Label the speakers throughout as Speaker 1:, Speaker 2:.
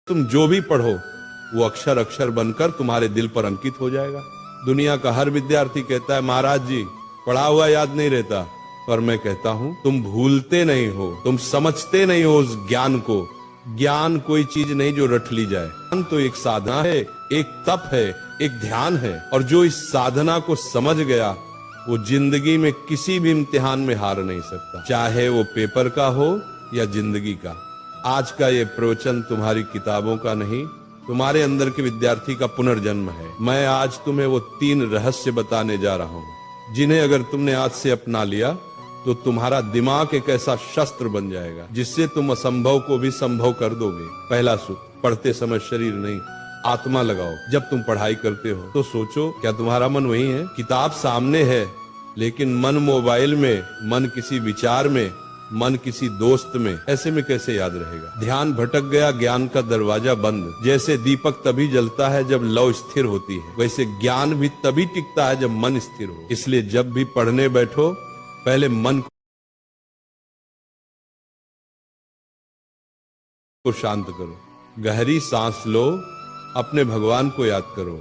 Speaker 1: तुम जो भी पढ़ो वो अक्षर अक्षर बनकर तुम्हारे दिल पर अंकित हो जाएगा। दुनिया का हर विद्यार्थी कहता है महाराज जी पढ़ा हुआ याद नहीं रहता, पर मैं कहता हूं तुम भूलते नहीं हो, तुम समझते नहीं हो उस ज्ञान को। ज्ञान कोई चीज नहीं जो रट ली जाए, ज्ञान तो एक साधना है, एक तप है, एक ध्यान है, और जो इस साधना को समझ गया वो जिंदगी में किसी भी इम्तिहान में हार नहीं सकता, चाहे वो पेपर का हो या जिंदगी का। आज का ये प्रवचन तुम्हारी किताबों का नहीं, तुम्हारे अंदर के विद्यार्थी का पुनर्जन्म है। मैं आज तुम्हें वो 3 रहस्य बताने जा रहा हूँ जिन्हें अगर तुमने आज से अपना लिया तो तुम्हारा दिमाग एक ऐसा शस्त्र बन जाएगा जिससे तुम असंभव को भी संभव कर दोगे। पहला सूत्र, पढ़ते समय शरीर नहीं आत्मा लगाओ। जब तुम पढ़ाई करते हो तो सोचो क्या तुम्हारा मन वही है? किताब सामने है लेकिन मन मोबाइल में, मन किसी विचार में, मन किसी दोस्त में, ऐसे में कैसे याद रहेगा? ध्यान भटक गया, ज्ञान का दरवाजा बंद। जैसे दीपक तभी जलता है जब लौ स्थिर होती है, वैसे ज्ञान भी तभी टिकता है जब मन स्थिर हो। इसलिए जब भी पढ़ने बैठो पहले मन को शांत करो, गहरी सांस लो, अपने भगवान को याद करो,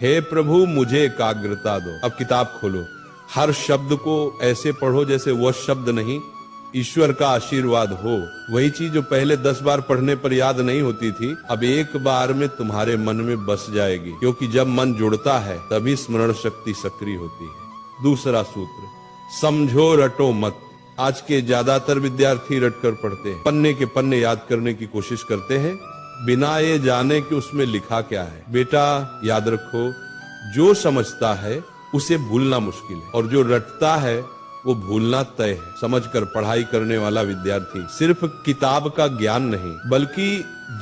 Speaker 1: हे प्रभु मुझे एकाग्रता दो। अब किताब खोलो, हर शब्द को ऐसे पढ़ो जैसे वह शब्द नहीं ईश्वर का आशीर्वाद हो। वही चीज जो पहले 10 बार पढ़ने पर याद नहीं होती थी अब एक बार में तुम्हारे मन में बस जाएगी, क्योंकि जब मन जुड़ता है तभी स्मरण शक्ति सक्रिय होती है। दूसरा सूत्र, समझो रटो मत। आज के ज्यादातर विद्यार्थी रटकर पढ़ते हैं, पन्ने के पन्ने याद करने की कोशिश करते हैं बिना ये जाने कि उसमें लिखा क्या है। बेटा याद रखो, जो समझता है उसे भूलना मुश्किल है और जो रटता है वो भूलना तय है। समझकर पढ़ाई करने वाला विद्यार्थी सिर्फ किताब का ज्ञान नहीं बल्कि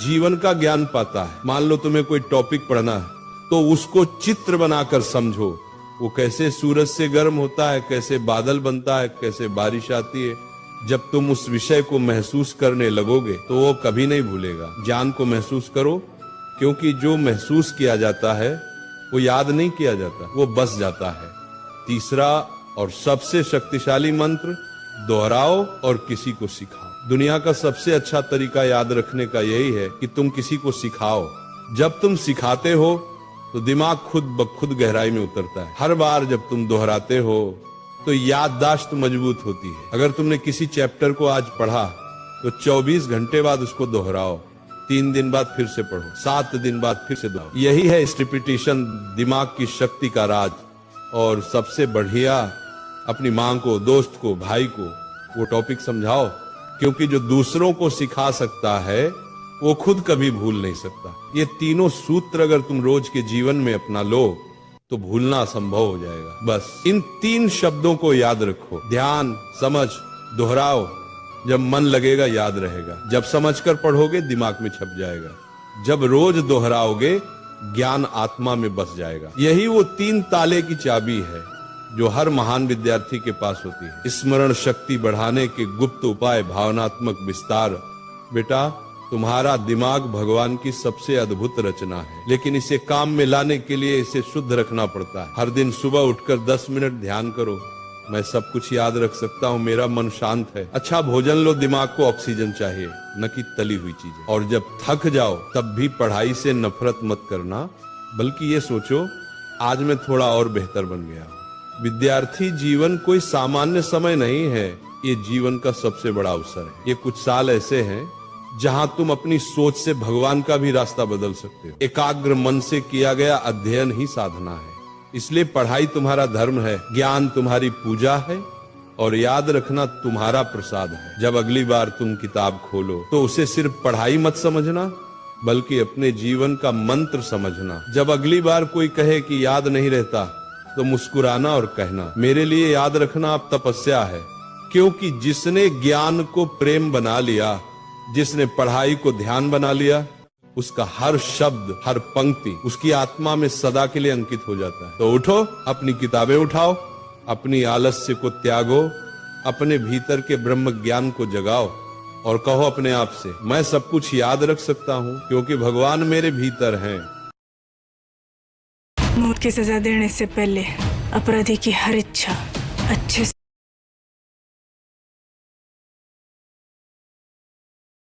Speaker 1: जीवन का ज्ञान पाता है। मान लो तुम्हें कोई टॉपिक पढ़ना है तो उसको चित्र बनाकर समझो, वो कैसे सूरज से गर्म होता है, कैसे बादल बनता है, कैसे बारिश आती है। जब तुम उस विषय को महसूस करने लगोगे तो वो कभी नहीं भूलेगा। ज्ञान को महसूस करो, क्योंकि जो महसूस किया जाता है वो याद नहीं किया जाता, वो बस जाता है। तीसरा और सबसे शक्तिशाली मंत्र, दोहराओ और किसी को सिखाओ। दुनिया का सबसे अच्छा तरीका याद रखने का यही है कि तुम किसी को सिखाओ। जब तुम सिखाते हो तो दिमाग खुद ब खुद गहराई में उतरता है। हर बार जब तुम दोहराते हो तो याददाश्त मजबूत होती है। अगर तुमने किसी चैप्टर को आज पढ़ा तो 24 घंटे बाद उसको दोहराओ, 3 दिन बाद फिर से पढ़ो, 7 दिन बाद फिर से दोहराओ। यही है इस रिपीटिशन दिमाग की शक्ति का राज। और सबसे बढ़िया, अपनी माँ को, दोस्त को, भाई को वो टॉपिक समझाओ, क्योंकि जो दूसरों को सिखा सकता है वो खुद कभी भूल नहीं सकता। ये तीनों सूत्र अगर तुम रोज के जीवन में अपना लो तो भूलना असंभव हो जाएगा। बस इन 3 शब्दों को याद रखो, ध्यान, समझ, दोहराओ। जब मन लगेगा याद रहेगा, जब समझकर पढ़ोगे दिमाग में छप जाएगा, जब रोज दोहराओगे ज्ञान आत्मा में बस जाएगा। यही वो 3 ताले की चाबी है जो हर महान विद्यार्थी के पास होती है। स्मरण शक्ति बढ़ाने के गुप्त उपाय, भावनात्मक विस्तार। बेटा तुम्हारा दिमाग भगवान की सबसे अद्भुत रचना है, लेकिन इसे काम में लाने के लिए इसे शुद्ध रखना पड़ता है। हर दिन सुबह उठकर 10 मिनट ध्यान करो, मैं सब कुछ याद रख सकता हूँ, मेरा मन शांत है। अच्छा भोजन लो, दिमाग को ऑक्सीजन चाहिए, न कि तली हुई चीजें। और जब थक जाओ तब भी पढ़ाई से नफरत मत करना, बल्कि ये सोचो आज मैं थोड़ा और बेहतर बन गया। विद्यार्थी जीवन कोई सामान्य समय नहीं है, ये जीवन का सबसे बड़ा अवसर है। ये कुछ साल ऐसे हैं जहां तुम अपनी सोच से भगवान का भी रास्ता बदल सकते हो। एकाग्र मन से किया गया अध्ययन ही साधना है। इसलिए पढ़ाई तुम्हारा धर्म है, ज्ञान तुम्हारी पूजा है और याद रखना तुम्हारा प्रसाद है। जब अगली बार तुम किताब खोलो तो उसे सिर्फ पढ़ाई मत समझना बल्कि अपने जीवन का मंत्र समझना। जब अगली बार कोई कहे कि याद नहीं रहता तो मुस्कुराना और कहना, मेरे लिए याद रखना अब तपस्या है। क्योंकि जिसने ज्ञान को प्रेम बना लिया, जिसने पढ़ाई को ध्यान बना लिया, उसका हर शब्द, हर पंक्ति उसकी आत्मा में सदा के लिए अंकित हो जाता है। तो उठो, अपनी किताबें उठाओ, अपनी आलस्य को त्यागो, अपने भीतर के ब्रह्म ज्ञान को जगाओ और कहो अपने आप से, मैं सब कुछ याद रख सकता हूँ क्योंकि भगवान मेरे भीतर हैं।
Speaker 2: मौत की सजा देने से पहले अपराधी की हर इच्छा अच्छे